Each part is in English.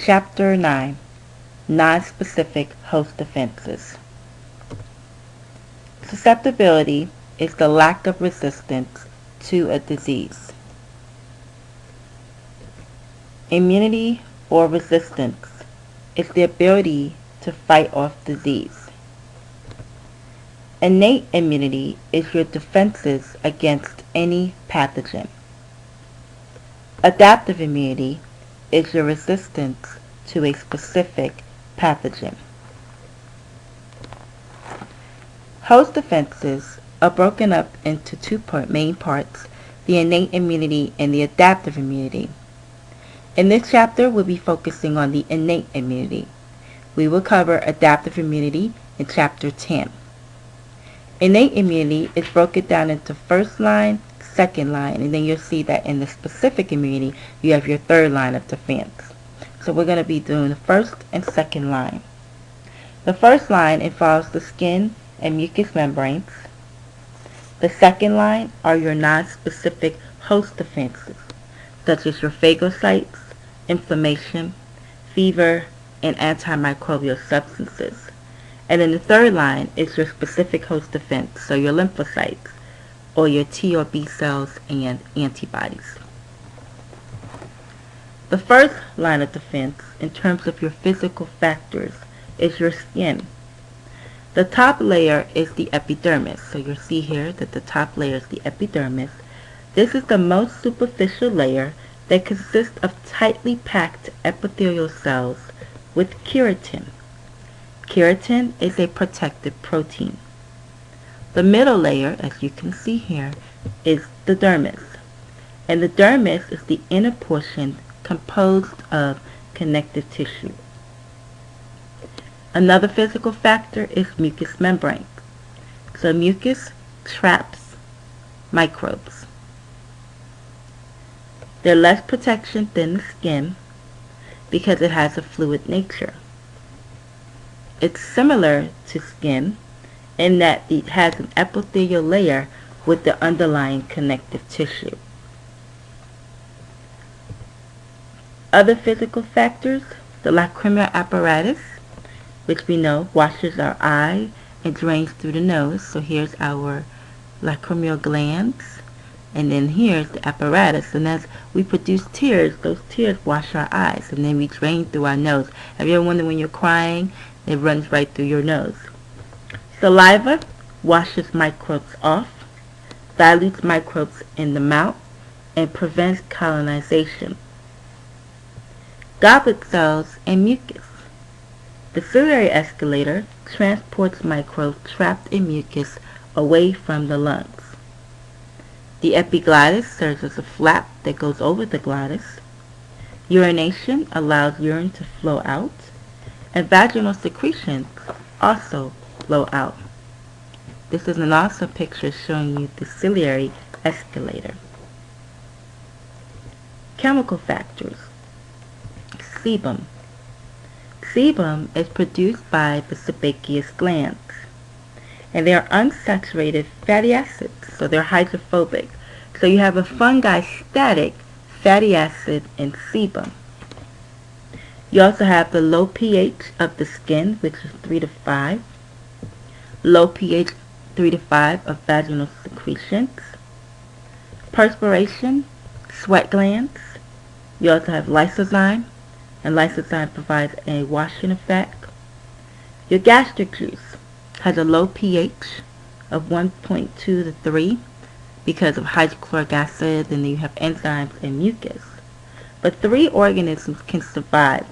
Chapter 9, Non-Specific Host Defenses. Susceptibility is the lack of resistance to a disease. Immunity or resistance is the ability to fight off disease. Innate immunity is your defenses against any pathogen. Adaptive immunity is your resistance to a specific pathogen. Host defenses are broken up into two main parts, the innate immunity and the adaptive immunity. In this chapter, we'll be focusing on the innate immunity. We will cover adaptive immunity in Chapter 10. Innate immunity is broken down into first line, second line, and then you'll see that in the specific immunity, you have your third line of defense. So we're going to be doing the first and second line. The first line involves the skin and mucous membranes. The second line are your non-specific host defenses, such as your phagocytes, inflammation, fever, and antimicrobial substances. And then the third line is your specific host defense, so your lymphocytes, or your T or B cells and antibodies. The first line of defense, in terms of your physical factors, is your skin. The top layer is the epidermis, so you'll see here that the top layer is the epidermis. This is the most superficial layer that consists of tightly packed epithelial cells with keratin. Keratin is a protective protein. The middle layer, as you can see here, is the dermis. And the dermis is the inner portion composed of connective tissue. Another physical factor is mucous membrane. So mucus traps microbes. They're less protection than the skin because it has a fluid nature. It's similar to skin in that it has an epithelial layer with the underlying connective tissue. Other physical factors, the lacrimal apparatus, which we know washes our eye and drains through the nose. So here's our lacrimal glands, and then here's the apparatus. And as we produce tears, those tears wash our eyes, and then we drain through our nose. Have you ever wondered when you're crying, it runs right through your nose? Saliva washes microbes off, dilutes microbes in the mouth, and prevents colonization. Goblet cells and mucus. The ciliary escalator transports microbes trapped in mucus away from the lungs. The epiglottis serves as a flap that goes over the glottis. Urination allows urine to flow out, and vaginal secretions also flow out. This is an awesome picture showing you the ciliary escalator. Chemical factors. Sebum. Sebum is produced by the sebaceous glands, and they are unsaturated fatty acids, so they're hydrophobic. So you have a fungi static fatty acid in sebum. You also have the low pH of the skin, which is 3 to 5. Low pH 3 to 5 of vaginal secretions. Perspiration, sweat glands. You also have lysozyme, and lysozyme provides a washing effect. Your gastric juice has a low pH of 1.2 to 3 because of hydrochloric acid, and then you have enzymes and mucus. But 3 organisms can survive: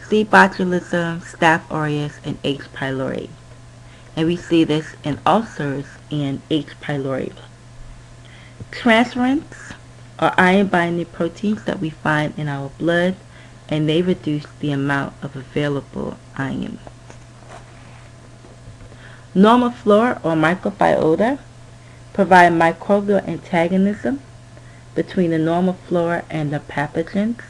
C. botulism, Staph aureus, and H. pylori. And we see this in ulcers and H. pylori. Transferins are iron-binding proteins that we find in our blood, and they reduce the amount of available iron. Normal flora or microbiota provide microbial antagonism between the normal flora and the pathogens.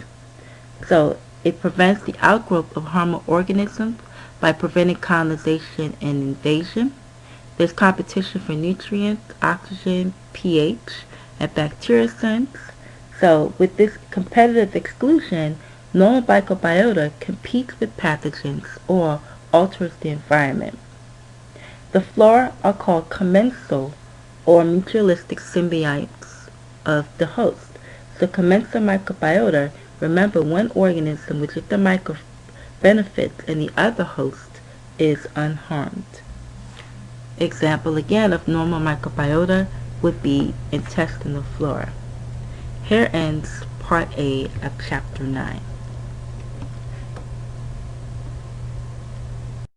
So it prevents the outgrowth of harmful organisms by preventing colonization and invasion. There's competition for nutrients, oxygen, pH, and bacteriocins. So with this competitive exclusion, Normal microbiota competes with pathogens or alters the environment. The flora are called commensal or mutualistic symbionts of the host. So commensal microbiota, remember, one organism which the microbe benefits and the other host is unharmed. Example again of normal microbiota would be intestinal flora. Here ends Part A of Chapter 9.